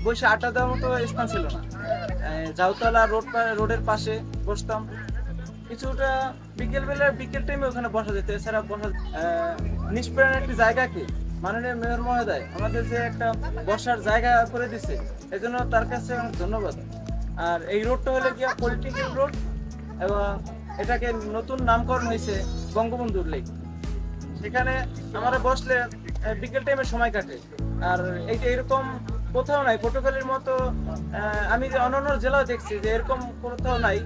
বসে আড্ডা দেওয়ার মতো স্থান ছিল না। জাউতলা রোডের পাশে বসতাম, কিছুটা বিকেল টাইমে ওখানে বসা যেত। এছাড়া নিষ্প্রাণ একটি জায়গাকে মাননীয় মেয়র মহোদয় আমাদের যে একটা বসার জায়গা করে দিছে, এজন্য তার কাছে অনেক ধন্যবাদ। আর এই রোডটা হলো গিয়া পলিটিক্যাল রোড এবং এটাকে নতুন নামকরণ হয়েছে বঙ্গবন্ধুর লেক। সেখানে আমরা বসলে বিকেল টাইমে সময় কাটে। আর এইটা এরকম কোথাও নাই পটুয়াখালীর মতো। আমি অন্যান্য জেলাও দেখছি যে এরকম কোথাও নাই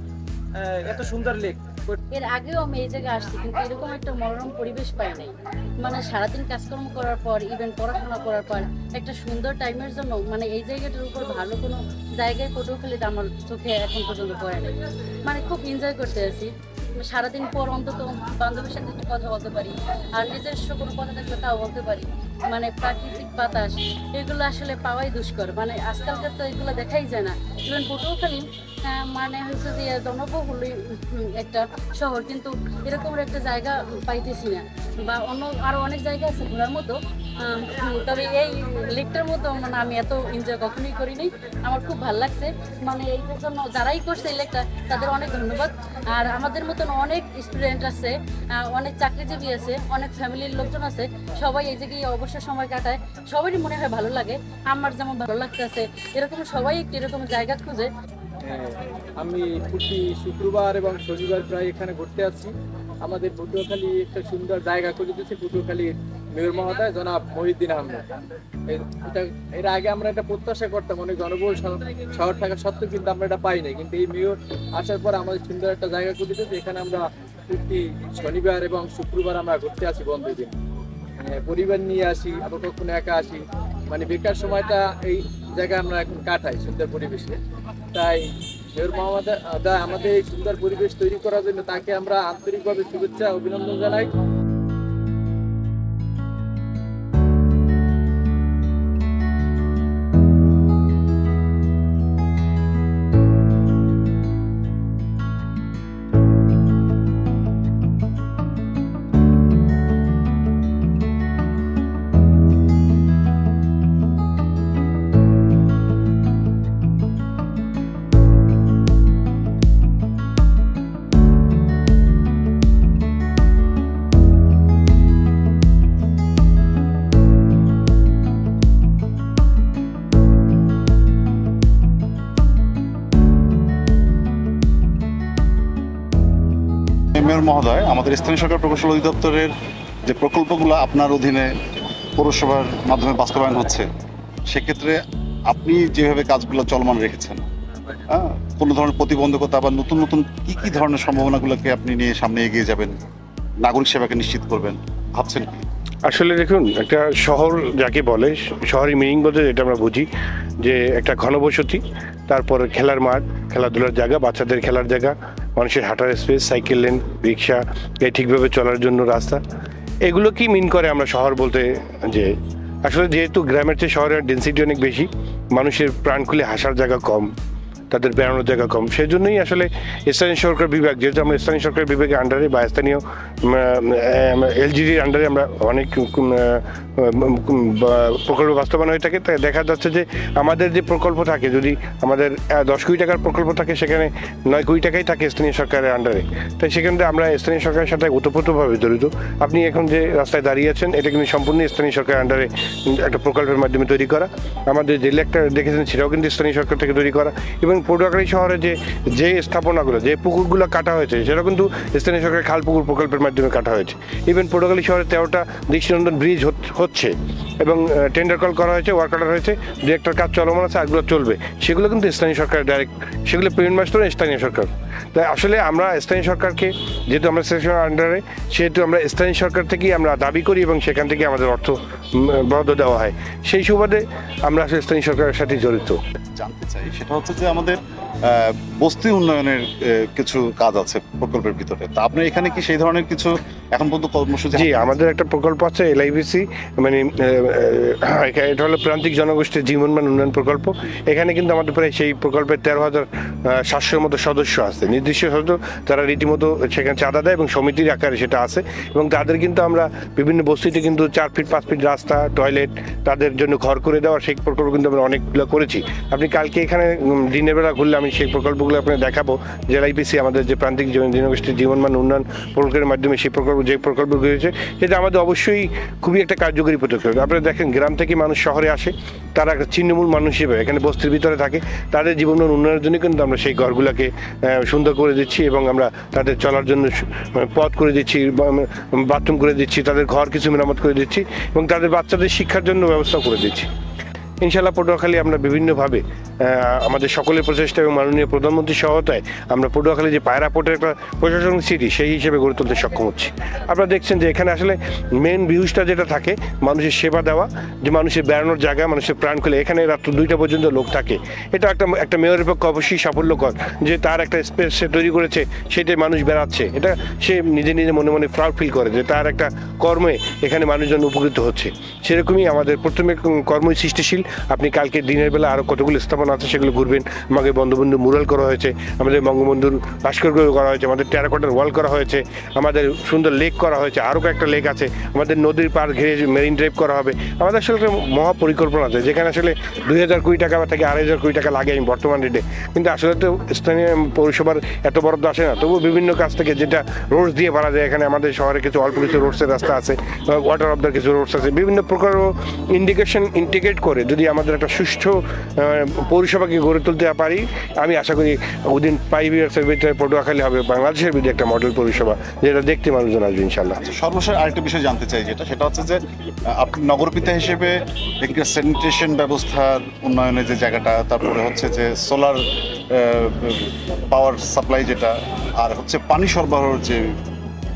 এত সুন্দর লেক। এর আগেও আমি এই জায়গায় আসছি, কিন্তু এরকম একটা মনোরম পরিবেশ পাই নাই। মানে সারাদিন কাজকর্ম করার পর, ইভেন পড়াশোনা করার পর একটা সুন্দর টাইমের জন্য মানে এই জায়গাটার উপর ভালো কোনো জায়গায় পটুয়াখালীতে আমার চোখে এখন পর্যন্ত পড়ে নাই। মানে খুব এনজয় করতে আছি। সারাদিন পর অন্তত বান্ধবীর সাথে একটু কথা বলতে পারি, আর নিজস্ব কোনো কথা থাকলে তাও বলতে পারি। মানে প্রাকৃতিক বাতাস এগুলো আসলে পাওয়াই দুষ্কর। মানে আজকালকার তো এগুলো দেখাই যায় না। ইভেন পটুয়াখালী মানে হচ্ছে যে জনবহুল একটা শহর, কিন্তু এরকম একটা জায়গা পাইতেছি না। বা অন্য আরো অনেক জায়গা আছে ঘোরার মতো, তবে এই লেকটার মতো মানে আমি এত এনজয় কখনোই করিনি। আমার খুব ভালো লাগছে। মানে এইটার জন্য যারাই করছে এই লেকটা তাদের অনেক ধন্যবাদ। আর আমাদের মতন অনেক স্টুডেন্ট আছে, অনেক চাকরিজীবী আছে, অনেক ফ্যামিলির লোকজন আছে, সবাই এই জায়গায় অবসর সময় কাটায়। সবারই মনে হয় ভালো লাগে, আমার যেমন ভালো লাগতেছে এরকম সবাই একটি এরকম জায়গা খুঁজে। আমি প্রতি শুক্রবার এবং শনিবার প্রায় এখানে ঘুরতে আসছি। আমাদের পটুয়াখালী একটা সুন্দর জায়গা করে দিয়েছে পটুয়াখালীর মেয়র মহোদয় জনাব মহিউদ্দিন আহমেদ। এর আগে আমরা এটা প্রত্যাশা করতাম, অনেক জনবহুল শহর থাকা সত্ত্বেও কিন্তু আমরা এটা পাই নাই। কিন্তু এই মেয়র আসার পর আমাদের সুন্দর একটা জায়গা করে দিয়েছে, এখানে আমরা প্রতি শনিবার এবং শুক্রবার আমরা ঘুরতে আসি বন্ধের দিন। পরিবার নিয়ে আসি, আবার কখনো একা আসি। মানে বেকার সময়টা এই জায়গায় আমরা এখন কাটাই সুন্দর পরিবেশে। তাই মেয়র মহোদয় আমাদের এই সুন্দর পরিবেশ তৈরি করার জন্য তাকে আমরা আন্তরিকভাবে শুভেচ্ছা অভিনন্দন জানাই। মেয়র মহোদয়, আমাদের স্থানীয় সরকার প্রকৌশল অধিদপ্তরের যে প্রকল্পগুলো আপনার অধীনে পৌরসভার মাধ্যমে বাস্তবায়ন হচ্ছে, সেক্ষেত্রে আপনি যেভাবে কাজগুলো চলমান রেখেছেন, কোনো ধরনের প্রতিবন্ধকতা বা নতুন নতুন কি ধরনের সম্ভাবনাগুলোকে আপনি নিয়ে সামনে এগিয়ে যাবেন, নাগরিক সেবাকে নিশ্চিত করবেন ভাবছেন কি? আসলে দেখুন, একটা শহর যাকে বলে, শহরের মিনিং বলতে যেটা আমরা বুঝি যে একটা ঘনবসতি, তারপর খেলার মাঠ, খেলাধুলার জায়গা, বাচ্চাদের খেলার জায়গা, মানুষের হাঁটার স্পেস, সাইকেল লেন, রিক্সা, ঠিকভাবে চলার জন্য রাস্তা, এগুলো কি মিন করে আমরা শহর বলতে। যে আসলে যেহেতু গ্রামের চেয়ে শহরের ডেন্সিটি অনেক বেশি, মানুষের প্রাণ খুলে হাসার জায়গা কম, তাদের বেড়ানোর জায়গা কম, সেই জন্যই আসলে স্থানীয় সরকার বিভাগ, যেহেতু আমরা স্থানীয় সরকার বিভাগের আন্ডারে বা স্থানীয় এলজিডির আন্ডারে আমরা অনেক প্রকল্প বাস্তবায়ন হয়ে থাকে। তাই দেখা যাচ্ছে যে আমাদের যে প্রকল্প থাকে, যদি আমাদের 10 কোটি টাকার প্রকল্প থাকে, সেখানে 9 কোটি টাকাই থাকে স্থানীয় সরকারের আন্ডারে। তাই সেখানে আমরা স্থানীয় সরকারের সাথে ওতপ্রোতভাবে জড়িত। আপনি এখন যে রাস্তায় দাঁড়িয়ে আছেন, এটা কিন্তু সম্পূর্ণ স্থানীয় সরকারের আন্ডারে একটা প্রকল্পের মাধ্যমে তৈরি করা। আমাদের যে লেকটা দেখেছেন, সেটাও কিন্তু স্থানীয় সরকার থেকে তৈরি করা। এবং পটুয়াখালী শহরে যে স্থাপনাগুলো, যে পুকুরগুলো কাটা হয়েছে, সেটা কিন্তু স্থানীয় সরকারের খাল পুকুর প্রকল্পের মাধ্যমে কাটা হয়েছে। ইভেন পটুয়াখালী শহরে 13টা দৃষ্টিনন্দন ব্রিজ হচ্ছে এবং টেন্ডার কল করা হয়েছে, ওয়ার্ক অর্ডার হয়েছে, দু একটার কাজ চলমান আছে, আরগুলো চলবে। সেগুলো কিন্তু স্থানীয় সরকার ডাইরেক্ট, সেগুলো পেমেন্ট মাস্টার স্থানীয় সরকার। তাই আসলে আমরা স্থানীয় সরকারকে, যেহেতু আমরা সেকশনের আন্ডারে, সেহেতু আমরা স্থানীয় সরকার থেকেই আমরা দাবি করি এবং সেখান থেকে আমাদের অর্থ বরাদ্দ দেওয়া হয়। সেই সুবাদে আমরা আসলে স্থানীয় সরকারের সাথে জড়িত। জানতে চাই সেটা হচ্ছে যে আমাদের বস্তি উন্নয়নের কিছু কাজ আছে প্রকল্পের ভিতরে, তা আপনার এখানে কি সেই ধরনের কিছু এখন পর্যন্ত কর্মসূচি? জি, আমাদের একটা প্রকল্প আছে LIBC, মানে এটা হলো প্রান্তিক জনগোষ্ঠীর জীবনমান উন্নয়ন প্রকল্প। এখানে কিন্তু আমাদের প্রায় সেই প্রকল্পের 13,700 মতো সদস্য আছে, নির্দিষ্ট সদস্য, তারা রীতিমতো সেখানে চাঁদা দেয় এবং সমিতির আকারে সেটা আছে। এবং তাদের কিন্তু আমরা বিভিন্ন বস্তিতে কিন্তু 4 ফিট 5 ফিট রাস্তা, টয়লেট, তাদের জন্য ঘর করে দেওয়া সেই প্রকল্প কিন্তু আমরা অনেকগুলো করেছি। আপনি কালকে এখানে দিনের বেলা ঘুরলে আমি সেই প্রকল্পগুলো আপনাকে দেখাবো। জেলা IPC আমাদের যে প্রান্তিক জনগোষ্ঠীর জীবনমান উন্নয়ন প্রকল্পের মাধ্যমে সেই প্রকল্পগুলো হয়েছে, সেটা আমাদের অবশ্যই খুবই একটা কার্যকরী পদক্ষেপ। আপনারা দেখেন গ্রাম থেকে মানুষ শহরে আসে, তারা একটা ছিন্নমূল মানুষ হিসেবে এখানে বস্তির ভিতরে থাকে, তাদের জীবন উন্নয়নের জন্য কিন্তু আমরা সেই ঘরগুলোকে সুন্দর করে দিচ্ছি এবং আমরা তাদের চলার জন্য পথ করে দিচ্ছি, বাথরুম করে দিচ্ছি, তাদের ঘর কিছু মেরামত করে দিচ্ছি এবং তাদের বাচ্চাদের শিক্ষার জন্য ব্যবস্থা করে দিচ্ছি। ইনশাআল্লাহ পটুয়াখালী আমরা বিভিন্নভাবে আমাদের সকলের প্রচেষ্টা এবং মাননীয় প্রধানমন্ত্রীর সহায়তায় আমরা পটুয়াখালী যে পায়রা পোর্টের একটা প্রশাসনিক সিটি সেই হিসেবে গড়ে তুলতে সক্ষম হচ্ছি। আপনারা দেখছেন যে এখানে আসলে মেন ভিউজটা যেটা থাকে মানুষের সেবা দেওয়া, যে মানুষের বেড়ানোর জায়গা, মানুষের প্রাণ খুলে এখানে রাত্র 2টা পর্যন্ত লোক থাকে, এটা একটা মেয়রের পক্ষে অবশ্যই সাফল্যকর যে তার একটা স্পেস সে তৈরি করেছে, সেটাই মানুষ বেড়াচ্ছে, এটা সে নিজে নিজে মনে মনে প্রাউড ফিল করে যে তার একটা কর্মে এখানে মানুষজন উপকৃত হচ্ছে। সেরকমই আমাদের প্রথমে কর্মই সৃষ্টিশীল। আপনি কালকে দিনের বেলা আরও কতগুলো স্থাপনা আছে সেগুলো ঘুরবেন। আমাদের বঙ্গবন্ধু মুরাল করা হয়েছে, আমাদের বঙ্গবন্ধুর ভাস্কর্য করা হয়েছে, আমাদের টেরাকোটার ওয়াল করা হয়েছে, আমাদের সুন্দর লেক করা হয়েছে, আরও কয়েকটা লেক আছে, আমাদের নদীর পার ঘিরে মেরিন ড্রাইভ করা হবে। আমাদের আসলে একটা মহা পরিকল্পনা আছে যেখানে আসলে 2,000 কোটি টাকা থেকে 2,500 কোটি টাকা লাগে আমি বর্তমান রেটে, কিন্তু আসলে তো স্থানীয় পৌরসভার এত বরাদ্দ আসে না। তবুও বিভিন্ন কাজ থেকে যেটা রোডস দিয়ে পারা যায়, এখানে আমাদের শহরে কিছু অল্প কিছু রোডসের রাস্তা আছে, ওয়াটার অফ কিছু রোডস আছে, বিভিন্ন প্রকার ইন্ডিকেশন ইন্টিগ্রেট করে যদি আমাদের একটা সুষ্ঠু পৌরসভাকে গড়ে তুলতে পারি, আমি আশা করি উইদিন 5 ইয়ার্সের ভিতরে পটুয়াখালী হবে বাংলাদেশের ভিতরে একটা মডেল পৌরসভা, যেটা দেখতে মানুষজন আসবে ইনশাল্লাহ। সর্বশেষ আরেকটা বিষয় জানতে চাই, সেটা হচ্ছে যে আপনি নগরপিতা হিসেবে একটা স্যানিটেশন ব্যবস্থার উন্নয়নের যে জায়গাটা, তারপরে হচ্ছে যে সোলার পাওয়ার সাপ্লাই যেটা, আর হচ্ছে পানি সরবরাহের যে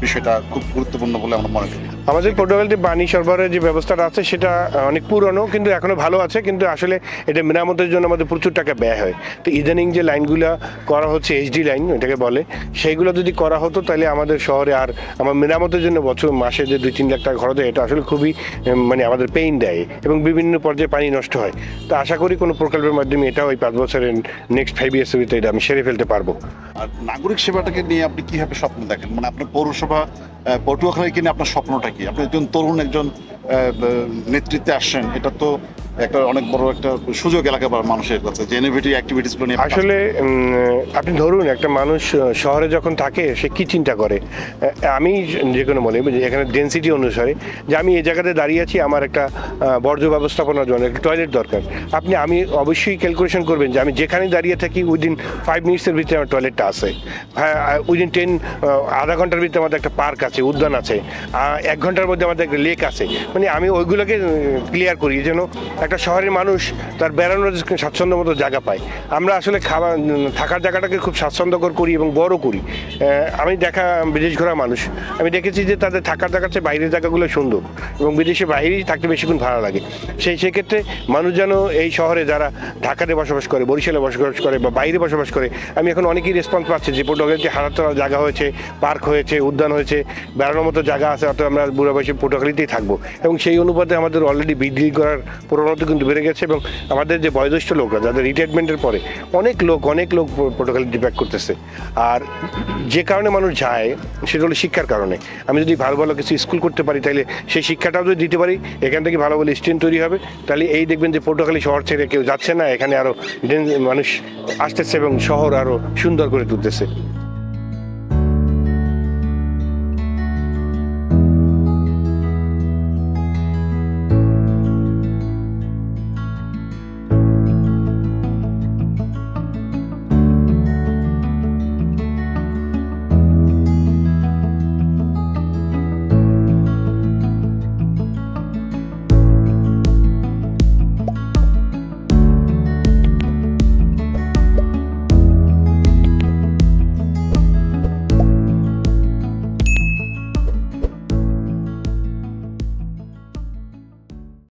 বিষয়টা খুব গুরুত্বপূর্ণ বলে আমরা মনে করি। আমাদের পটুয়াখালীতে পানি সরবরাহের যে ব্যবস্থাটা আছে সেটা অনেক পুরনো, কিন্তু এখনো ভালো আছে, কিন্তু আসলে এটা মেরামতের জন্য আমাদের প্রচুর টাকা ব্যয় হয়। তো ইদানিং যে লাইনগুলো করা হচ্ছে HD লাইন এটাকে বলে, সেইগুলো যদি করা হতো তাহলে আমাদের শহরে আর আমার মেরামতের জন্য মাসে যে 2-3 লাখ টাকা খরচ হয়, এটা আসলে খুবই মানে আমাদের পেইন দেয় এবং বিভিন্ন পর্যায়ে পানি নষ্ট হয়। তো আশা করি কোনো প্রকল্পের মাধ্যমে এটা ওই 5 বছরের নেক্সট 5 ইয়ার্সের ভিতরে এটা আমি সেরে ফেলতে পারবো। আর নাগরিক সেবাটাকে নিয়ে আপনি কিভাবে স্বপ্ন দেখেন, মানে আপনার পৌরসভা পটুয়াখালীকে নিয়ে আপনার স্বপ্নটা কি? আপনি একজন তরুণ একজন নেতৃত্বে আসছেন, এটা তো একটা অনেক বড় একটা সুযোগ এলাকার মানুষের কাছে যে ইনোভেটিভ অ্যাক্টিভিটিসগুলো নিয়ে। আসলে আপনি ধরুন একটা মানুষ শহরে যখন থাকে সে কি চিন্তা করে, আমি যে কোনো মনে এখানে ডেনসিটি অনুসারে যে আমি এই জায়গাতে দাঁড়িয়ে আছি, আমার একটা বর্জ্য ব্যবস্থাপনার জন্য একটা টয়লেট দরকার। আমি অবশ্যই ক্যালকুলেশন করবেন যে আমি যেখানে দাঁড়িয়ে থাকি উইদিন 5 মিনিটসের ভিতরে আমার টয়লেটটা আছে, উইদিন আধা ঘন্টার ভিতরে আমাদের একটা পার্ক আছে, উদ্যান আছে, 1 ঘন্টার মধ্যে আমাদের একটা লেক আছে। মানে আমি ওইগুলোকে ক্লিয়ার করি যেন একটা শহরের মানুষ তার বেড়ানোর স্বাচ্ছন্দ্য মতো জায়গা পায়। আমরা আসলে থাকার জায়গাটাকে খুব স্বাচ্ছন্দ্যকর করি এবং বড় করি। আমি বিদেশ ঘোরা মানুষ, আমি দেখেছি যে তাদের থাকার জায়গার চেয়ে বাইরের জায়গাগুলো সুন্দর এবং বিদেশে বাইরেই থাকতে বেশিক্ষণ ভালো লাগে। সেক্ষেত্রে মানুষ যেন এই শহরে যারা ঢাকাতে বসবাস করে, বরিশালে বসবাস করে বা বাইরে বসবাস করে, আমি এখন অনেকেই রেসপন্স পাচ্ছি যে পটুয়াখালীতে হাঁটার চলার জায়গা হয়েছে, পার্ক হয়েছে, উদ্যান হয়েছে, বেড়ানোর মতো জায়গা আছে, অর্থাৎ আমরা বুড়া বয়সে পটুয়াখালীতেই থাকবো। এবং সেই অনুপাতে আমাদের অলরেডি বিক্রি করার প্রবণতা কিন্তু বেড়ে গেছে এবং আমাদের যে বয়োজ্যেষ্ঠ লোকরা যাদের রিটায়ারমেন্টের পরে অনেক লোক পটুয়াখালীতে ব্যাক করতেছে। আর যে কারণে মানুষ যায় সেটা হলো শিক্ষার কারণে। আমি যদি ভালো ভালো কিছু স্কুল করতে পারি তাহলে সেই শিক্ষাটাও যদি দিতে পারি, এখান থেকে ভালো ভালো স্টুডেন্ট তৈরি হবে, তাহলে এই দেখবেন যে পটুয়াখালী শহর ছেড়ে কেউ যাচ্ছে না, এখানে আরও মানুষ আসতেছে এবং শহর আরও সুন্দর করে তুলতেছে।